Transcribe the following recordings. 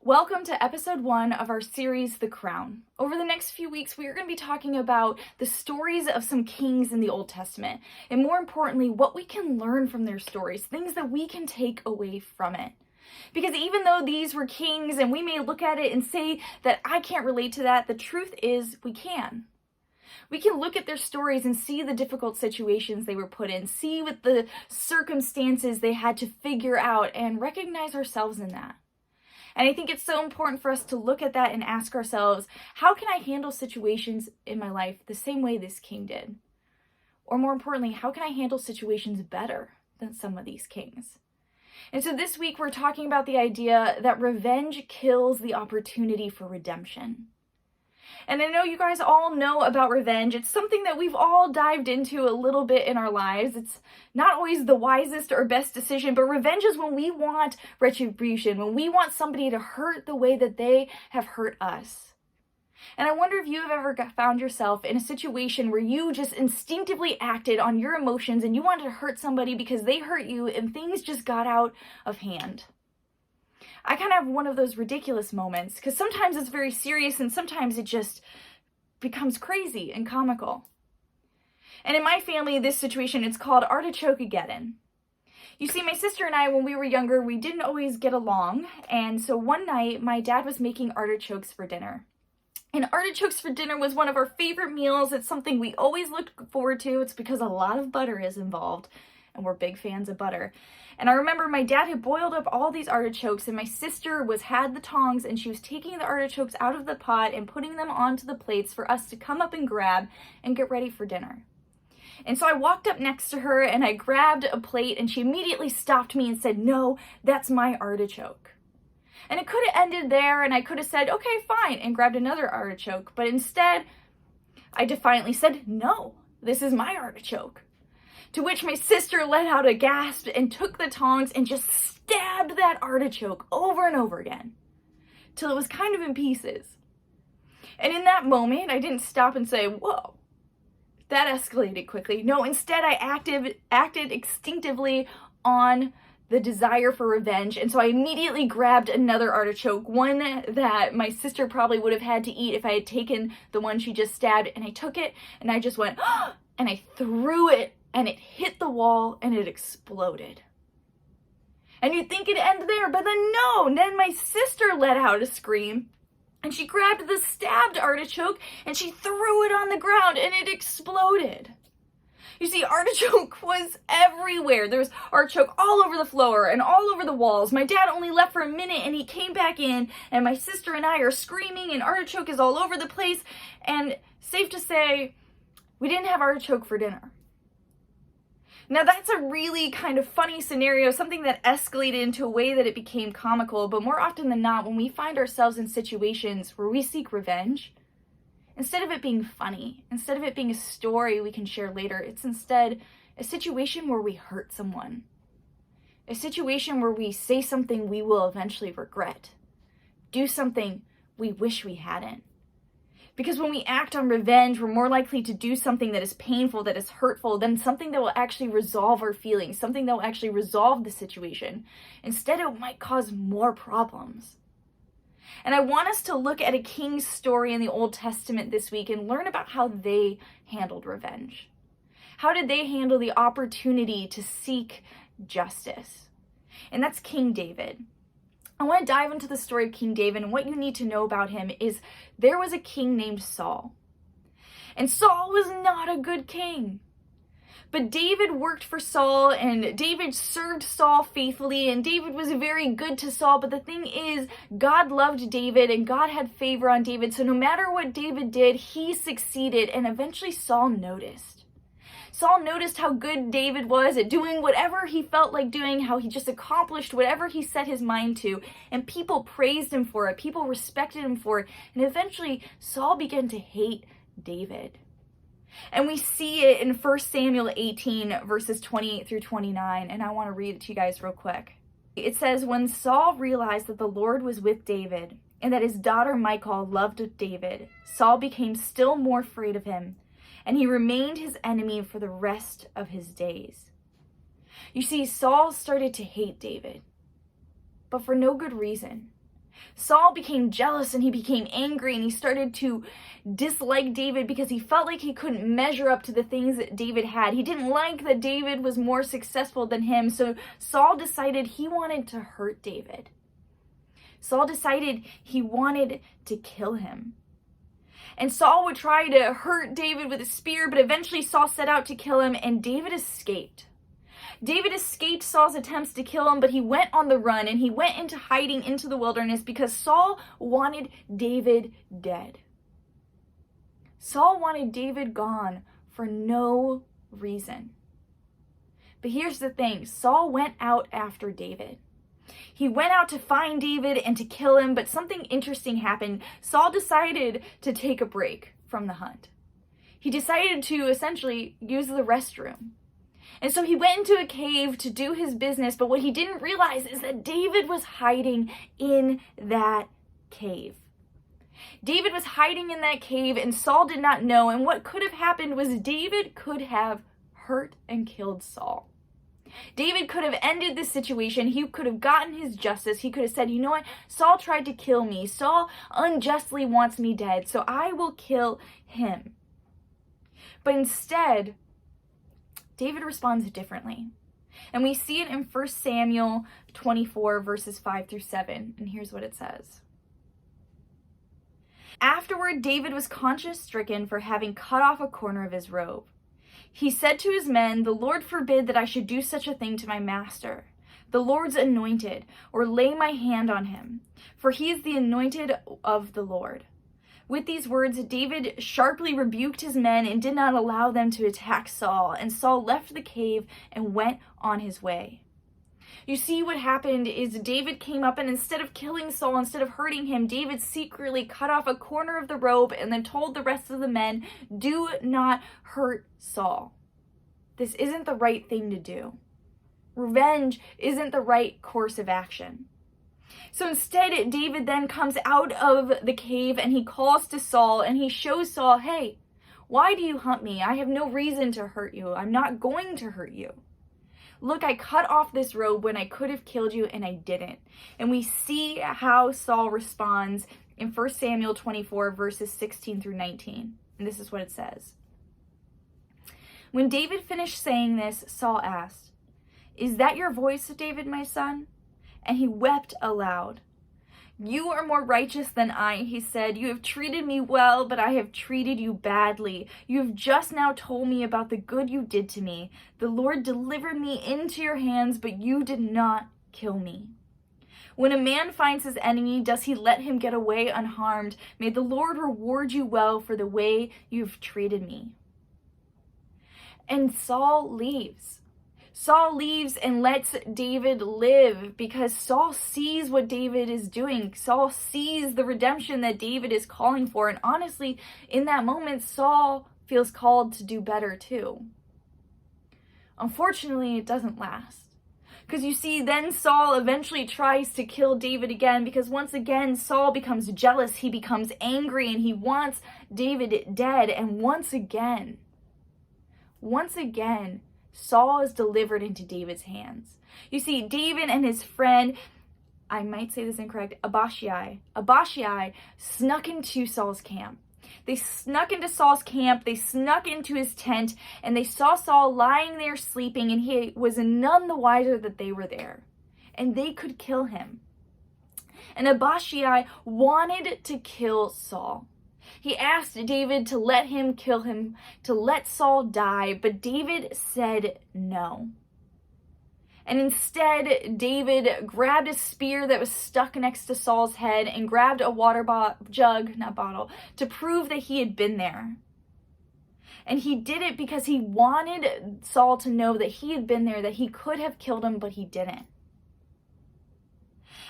Welcome to episode 1 of our series, The Crown. Over the next few weeks, we are going to be talking about the stories of some kings in the Old Testament, and more importantly, what we can learn from their stories, things that we can take away from it. Because even though these were kings, and we may look at it and say that I can't relate to that, the truth is we can. We can look at their stories and see the difficult situations they were put in, see what the circumstances they had to figure out, and recognize ourselves in that. And I think it's so important for us to look at that and ask ourselves, how can I handle situations in my life the same way this king did? Or more importantly, how can I handle situations better than some of these kings? And so this week we're talking about the idea that revenge kills the opportunity for redemption. And I know you guys all know about revenge. It's something that we've all dived into a little bit in our lives. It's not always the wisest or best decision, but revenge is when we want retribution, when we want somebody to hurt the way that they have hurt us. And I wonder if you have ever found yourself in a situation where you just instinctively acted on your emotions and you wanted to hurt somebody because they hurt you and things just got out of hand. I kind of have one of those ridiculous moments because sometimes it's very serious and sometimes it just becomes crazy and comical. And in my family, this situation, it's called Artichoke-ageddon. You see, my sister and I, when we were younger, we didn't always get along. And so one night, my dad was making artichokes for dinner. And artichokes for dinner was one of our favorite meals. It's something we always look forward to. It's because a lot of butter is involved. And we're big fans of butter. And I remember my dad had boiled up all these artichokes and my sister had the tongs and she was taking the artichokes out of the pot and putting them onto the plates for us to come up and grab and get ready for dinner. And so I walked up next to her and I grabbed a plate and she immediately stopped me and said, "No, that's my artichoke." And it could have ended there and I could have said, "Okay, fine," and grabbed another artichoke. But instead, I defiantly said, "No, this is my artichoke." To which my sister let out a gasp and took the tongs and just stabbed that artichoke over and over again till it was kind of in pieces. And in that moment, I didn't stop and say, "Whoa, that escalated quickly." No, instead I acted instinctively on the desire for revenge. And so I immediately grabbed another artichoke, one that my sister probably would have had to eat if I had taken the one she just stabbed. And I took it and I just went, and I threw it. And it hit the wall and it exploded. And you'd think it'd end there, but then no. Then my sister let out a scream and she grabbed the stabbed artichoke and she threw it on the ground and it exploded. You see, artichoke was everywhere. There was artichoke all over the floor and all over the walls. My dad only left for a minute and he came back in and my sister and I are screaming and artichoke is all over the place. And safe to say, we didn't have artichoke for dinner. Now that's a really kind of funny scenario, something that escalated into a way that it became comical, but more often than not, when we find ourselves in situations where we seek revenge, instead of it being funny, instead of it being a story we can share later, it's instead a situation where we hurt someone. A situation where we say something we will eventually regret. Do something we wish we hadn't. Because when we act on revenge, we're more likely to do something that is painful, that is hurtful, than something that will actually resolve our feelings, something that will actually resolve the situation. Instead, it might cause more problems. And I want us to look at a king's story in the Old Testament this week and learn about how they handled revenge. How did they handle the opportunity to seek justice? And that's King David. I want to dive into the story of King David, and what you need to know about him is there was a king named Saul. And Saul was not a good king. But David worked for Saul, and David served Saul faithfully, and David was very good to Saul. But the thing is, God loved David, and God had favor on David. So no matter what David did, he succeeded, and eventually Saul noticed. Saul noticed how good David was at doing whatever he felt like doing, how he just accomplished whatever he set his mind to, and people praised him for it, people respected him for it, and eventually Saul began to hate David. And we see it in 1 Samuel 18, verses 28 through 29, and I want to read it to you guys real quick. It says, "When Saul realized that the Lord was with David, and that his daughter Michal loved David, Saul became still more afraid of him, and he remained his enemy for the rest of his days." You see, Saul started to hate David, but for no good reason. Saul became jealous and he became angry and he started to dislike David because he felt like he couldn't measure up to the things that David had. He didn't like that David was more successful than him, so Saul decided he wanted to hurt David. Saul decided he wanted to kill him. And Saul would try to hurt David with a spear, but eventually Saul set out to kill him and David escaped. David escaped Saul's attempts to kill him, but he went on the run and he went into hiding into the wilderness because Saul wanted David dead. Saul wanted David gone for no reason. But here's the thing, Saul went out after David. He went out to find David and to kill him, but something interesting happened. Saul decided to take a break from the hunt. He decided to essentially use the restroom. And so he went into a cave to do his business, but what he didn't realize is that David was hiding in that cave. David was hiding in that cave and Saul did not know, and what could have happened was David could have hurt and killed Saul. David could have ended this situation. He could have gotten his justice. He could have said, you know what? Saul tried to kill me. Saul unjustly wants me dead, so I will kill him. But instead, David responds differently. And we see it in 1 Samuel 24, verses 5 through 7. And here's what it says. Afterward, David was conscience-stricken for having cut off a corner of his robe. He said to his men, "The Lord forbid that I should do such a thing to my master, the Lord's anointed, or lay my hand on him, for he is the anointed of the Lord." With these words, David sharply rebuked his men and did not allow them to attack Saul, and Saul left the cave and went on his way. You see, what happened is David came up, and instead of killing Saul, instead of hurting him, David secretly cut off a corner of the robe and then told the rest of the men, "Do not hurt Saul. This isn't the right thing to do. Revenge isn't the right course of action." So instead, David then comes out of the cave and he calls to Saul and he shows Saul, "Hey, why do you hunt me? I have no reason to hurt you. I'm not going to hurt you. Look, I cut off this robe when I could have killed you and I didn't." And we see how Saul responds in 1 Samuel 24, verses 16 through 19. And this is what it says. When David finished saying this, Saul asked, "Is that your voice, David, my son?" And he wept aloud. "You are more righteous than I," he said. "You have treated me well, but I have treated you badly. You have just now told me about the good you did to me. The Lord delivered me into your hands, but you did not kill me. When a man finds his enemy, does he let him get away unharmed? May the Lord reward you well for the way you've treated me." And Saul leaves. Saul leaves and lets David live because Saul sees what David is doing. Saul sees the redemption that David is calling for. And honestly, in that moment, Saul feels called to do better too. Unfortunately, it doesn't last. Because you see, then Saul eventually tries to kill David again because once again, Saul becomes jealous. He becomes angry and he wants David dead. And once again, Saul is delivered into David's hands. You see, David and his friend, I might say this incorrect, Abishai snuck into Saul's camp. They snuck into Saul's camp, they snuck into his tent, and they saw Saul lying there sleeping, and he was none the wiser that they were there. And they could kill him. And Abishai wanted to kill Saul. He asked David to let him kill him, to let Saul die, but David said no. And instead, David grabbed a spear that was stuck next to Saul's head and grabbed a water jug, to prove that he had been there. And he did it because he wanted Saul to know that he had been there, that he could have killed him, but he didn't.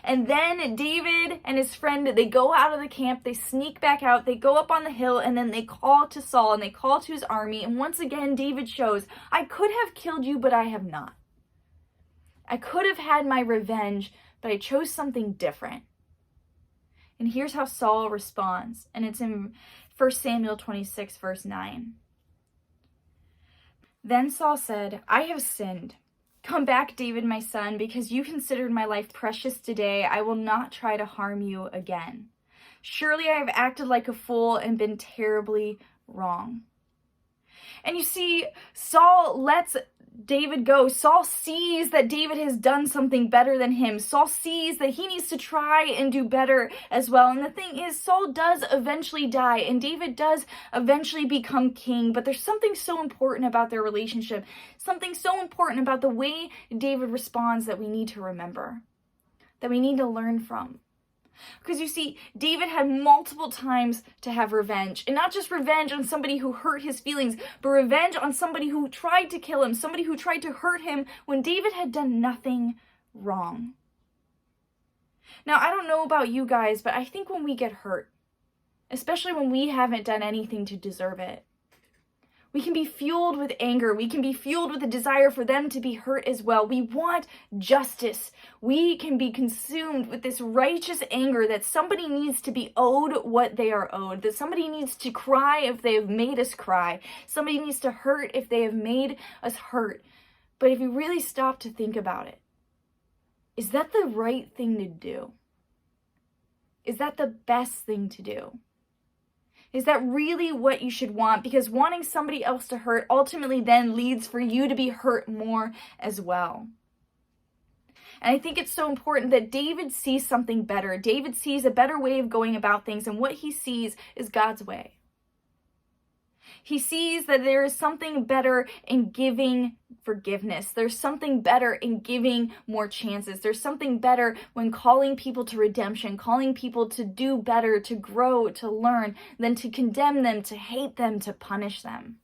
And then David and his friend, they go out of the camp, they sneak back out, they go up on the hill, and then they call to Saul and they call to his army. And once again, David shows, "I could have killed you, but I have not. I could have had my revenge, but I chose something different." And here's how Saul responds. And it's in 1 Samuel 26, verse 9. Then Saul said, "I have sinned. Come back, David, my son, because you considered my life precious today. I will not try to harm you again. Surely I have acted like a fool and been terribly wrong." And you see, Saul lets David go. Saul sees that David has done something better than him. Saul sees that he needs to try and do better as well. And the thing is, Saul does eventually die, and David does eventually become king. But there's something so important about their relationship, something so important about the way David responds that we need to remember, that we need to learn from. Because you see, David had multiple times to have revenge. And not just revenge on somebody who hurt his feelings, but revenge on somebody who tried to kill him, somebody who tried to hurt him when David had done nothing wrong. Now, I don't know about you guys, but I think when we get hurt, especially when we haven't done anything to deserve it, we can be fueled with anger. We can be fueled with a desire for them to be hurt as well. We want justice. We can be consumed with this righteous anger that somebody needs to be owed what they are owed, that somebody needs to cry if they have made us cry, somebody needs to hurt if they have made us hurt. But if you really stop to think about it, is that the right thing to do? Is that the best thing to do? Is that really what you should want? Because wanting somebody else to hurt ultimately then leads for you to be hurt more as well. And I think it's so important that David sees something better. David sees a better way of going about things, and what he sees is God's way. He sees that there is something better in giving forgiveness. There's something better in giving more chances. There's something better when calling people to redemption, calling people to do better, to grow, to learn, than to condemn them, to hate them, to punish them.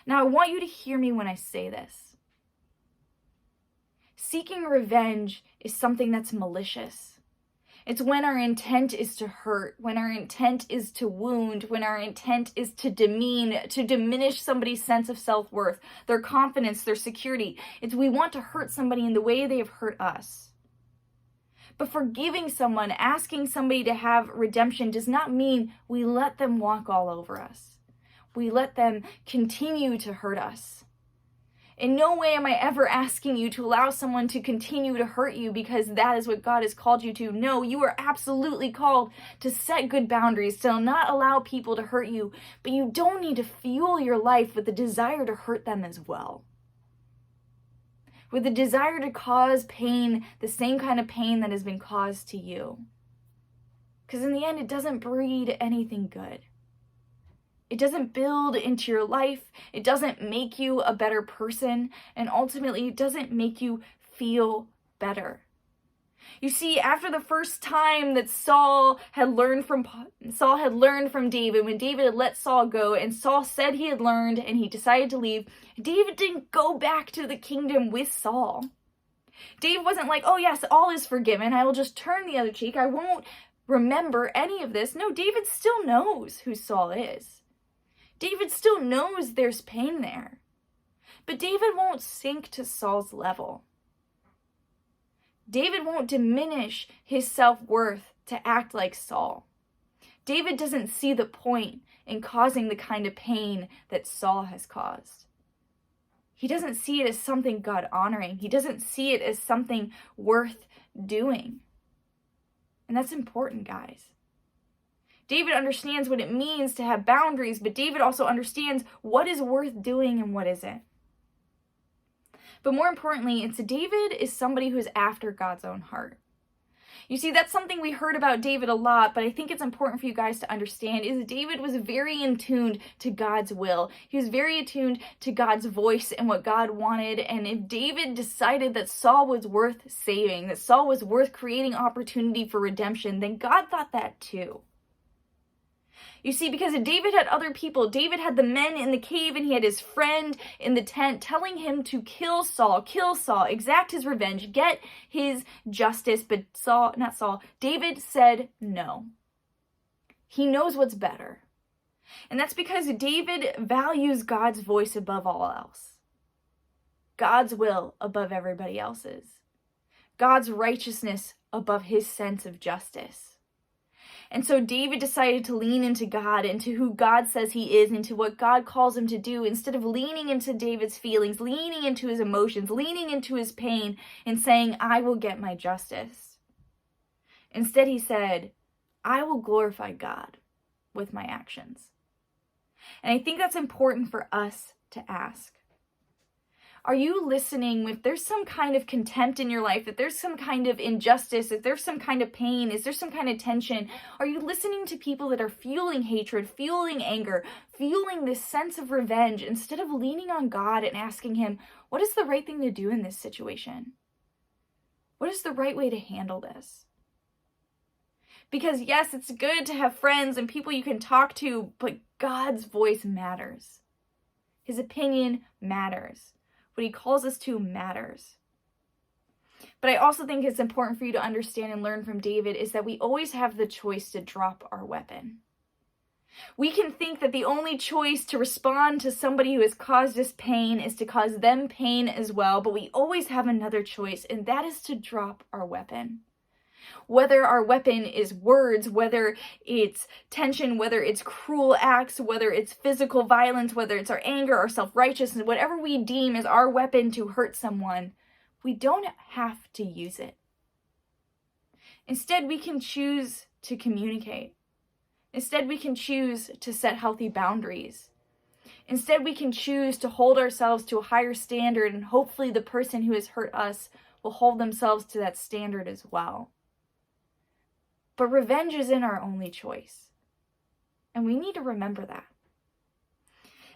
Now, I want you to hear me when I say this. Seeking revenge is something that's malicious. It's when our intent is to hurt, when our intent is to wound, when our intent is to demean, to diminish somebody's sense of self-worth, their confidence, their security. It's we want to hurt somebody in the way they have hurt us. But forgiving someone, asking somebody to have redemption does not mean we let them walk all over us. We let them continue to hurt us. In no way am I ever asking you to allow someone to continue to hurt you because that is what God has called you to. No, you are absolutely called to set good boundaries, to not allow people to hurt you, but you don't need to fuel your life with the desire to hurt them as well. With the desire to cause pain, the same kind of pain that has been caused to you. Because in the end, it doesn't breed anything good. It doesn't build into your life. It doesn't make you a better person. And ultimately, it doesn't make you feel better. You see, after the first time that Saul had learned from David, when David had let Saul go and Saul said he had learned and he decided to leave, David didn't go back to the kingdom with Saul. David wasn't like, oh yes, all is forgiven. I will just turn the other cheek. I won't remember any of this. No, David still knows who Saul is. David still knows there's pain there. But David won't sink to Saul's level. David won't diminish his self-worth to act like Saul. David doesn't see the point in causing the kind of pain that Saul has caused. He doesn't see it as something God-honoring. He doesn't see it as something worth doing. And that's important, guys. David understands what it means to have boundaries, but David also understands what is worth doing and what isn't. But more importantly, David is somebody who's after God's own heart. You see, that's something we heard about David a lot, but I think it's important for you guys to understand is David was very in tune to God's will. He was very attuned to God's voice and what God wanted. And if David decided that Saul was worth saving, that Saul was worth creating opportunity for redemption, then God thought that too. You see, because David had other people. David had the men in the cave and he had his friend in the tent telling him to kill Saul, exact his revenge, get his justice. But David said no. He knows what's better. And that's because David values God's voice above all else. God's will above everybody else's. God's righteousness above his sense of justice. And so David decided to lean into God, into who God says he is, into what God calls him to do, instead of leaning into David's feelings, leaning into his emotions, leaning into his pain, and saying, I will get my justice. Instead, he said, I will glorify God with my actions. And I think that's important for us to ask. Are you listening if there's some kind of contempt in your life, if there's some kind of injustice, if there's some kind of pain, is there some kind of tension? Are you listening to people that are fueling hatred, fueling anger, fueling this sense of revenge, instead of leaning on God and asking him, what is the right thing to do in this situation? What is the right way to handle this? Because yes, it's good to have friends and people you can talk to, but God's voice matters. His opinion matters. What he calls us to matters. But I also think it's important for you to understand and learn from David is that we always have the choice to drop our weapon. We can think that the only choice to respond to somebody who has caused us pain is to cause them pain as well, but we always have another choice, and that is to drop our weapon. Whether our weapon is words, whether it's tension, whether it's cruel acts, whether it's physical violence, whether it's our anger, our self-righteousness, whatever we deem as our weapon to hurt someone, we don't have to use it. Instead, we can choose to communicate. Instead, we can choose to set healthy boundaries. Instead, we can choose to hold ourselves to a higher standard, and hopefully the person who has hurt us will hold themselves to that standard as well. But revenge isn't our only choice. And we need to remember that.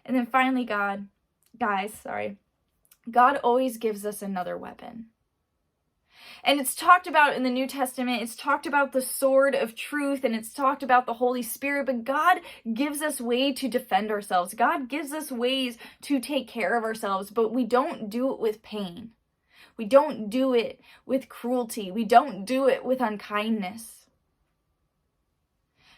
And then finally, God always gives us another weapon. And it's talked about in the New Testament, it's talked about the sword of truth, and it's talked about the Holy Spirit, but God gives us ways to defend ourselves. God gives us ways to take care of ourselves, but we don't do it with pain. We don't do it with cruelty. We don't do it with unkindness.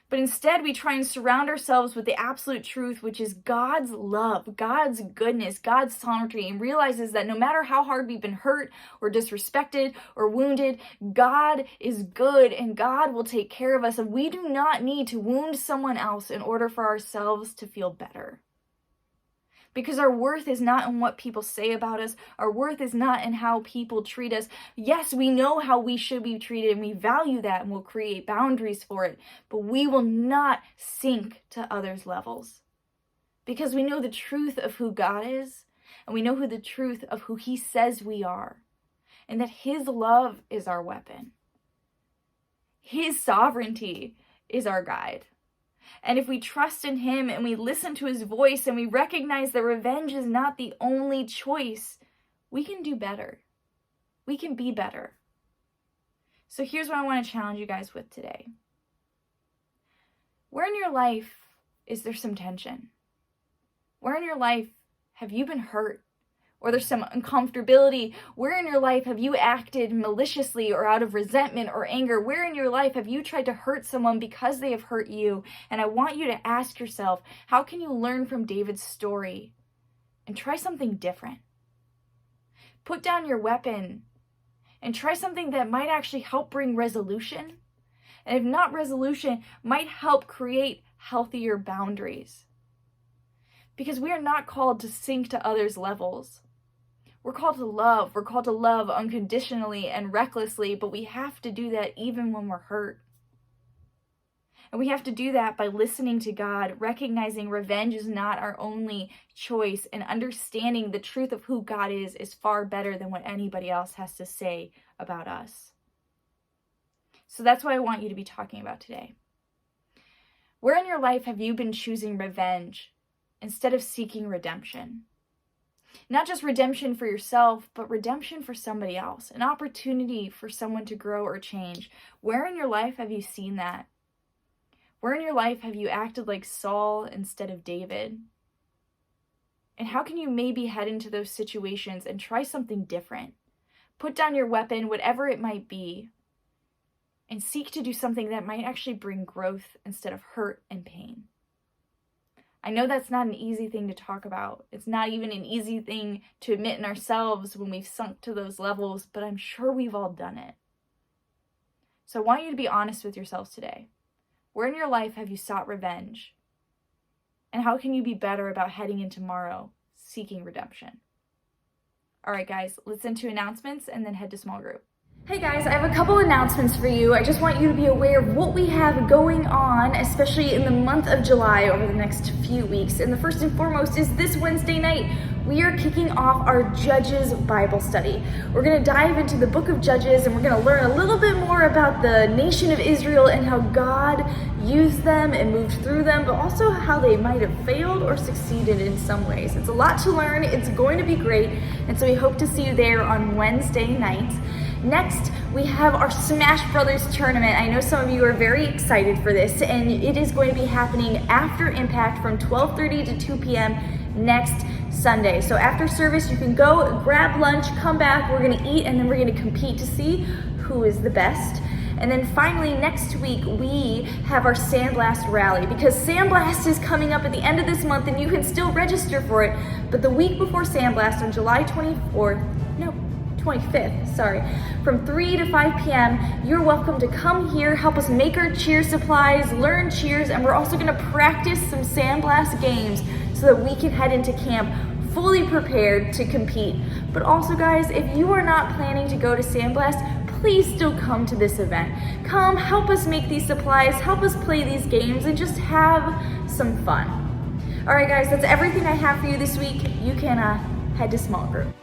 But instead, we try and surround ourselves with the absolute truth, which is God's love, God's goodness, God's sovereignty, and realizes that no matter how hard we've been hurt or disrespected or wounded, God is good and God will take care of us. And we do not need to wound someone else in order for ourselves to feel better. Because our worth is not in what people say about us. Our worth is not in how people treat us. Yes, we know how we should be treated and we value that and we'll create boundaries for it. But we will not sink to others' levels. Because we know the truth of who God is and we know the truth of who he says we are. And that his love is our weapon. His sovereignty is our guide. And if we trust in him and we listen to his voice and we recognize that revenge is not the only choice, we can do better. We can be better. So here's what I want to challenge you guys with today. Where in your life is there some tension? Where in your life have you been hurt? Or there's some uncomfortability? Where in your life have you acted maliciously or out of resentment or anger? Where in your life have you tried to hurt someone because they have hurt you? And I want you to ask yourself, how can you learn from David's story and try something different? Put down your weapon and try something that might actually help bring resolution. And if not resolution, might help create healthier boundaries. Because we are not called to sink to others' levels. We're called to love. We're called to love unconditionally and recklessly, but we have to do that even when we're hurt. And we have to do that by listening to God, recognizing revenge is not our only choice, and understanding the truth of who God is far better than what anybody else has to say about us. So that's what I want you to be talking about today. Where in your life have you been choosing revenge instead of seeking redemption? Not just redemption for yourself, but redemption for somebody else. An opportunity for someone to grow or change. Where in your life have you seen that? Where in your life have you acted like Saul instead of David? And how can you maybe head into those situations and try something different? Put down your weapon, whatever it might be, and seek to do something that might actually bring growth instead of hurt and pain. I know that's not an easy thing to talk about. It's not even an easy thing to admit in ourselves when we've sunk to those levels, but I'm sure we've all done it. So I want you to be honest with yourselves today. Where in your life have you sought revenge? And how can you be better about heading in tomorrow seeking redemption? All right, guys, let's into announcements and then head to small group. Hey guys, I have a couple announcements for you. I just want you to be aware of what we have going on, especially in the month of July over the next few weeks. And the first and foremost is this Wednesday night, we are kicking off our Judges Bible study. We're gonna dive into the book of Judges and we're gonna learn a little bit more about the nation of Israel and how God used them and moved through them, but also how they might have failed or succeeded in some ways. It's a lot to learn, it's going to be great, and so we hope to see you there on Wednesday night. Next, we have our Smash Brothers tournament. I know some of you are very excited for this, and it is going to be happening after Impact from 12:30 to 2 p.m. next Sunday. So after service, you can go grab lunch, come back, we're gonna eat, and then we're gonna compete to see who is the best. And then finally, next week, we have our Sandblast Rally, because Sandblast is coming up at the end of this month, and you can still register for it, but the week before Sandblast on July 25th, from 3 to 5 p.m., you're welcome to come here, help us make our cheer supplies, learn cheers, and we're also gonna practice some Sandblast games so that we can head into camp fully prepared to compete. But also guys, if you are not planning to go to Sandblast, please still come to this event. Come, help us make these supplies, help us play these games, and just have some fun. All right guys, that's everything I have for you this week. You can head to small group.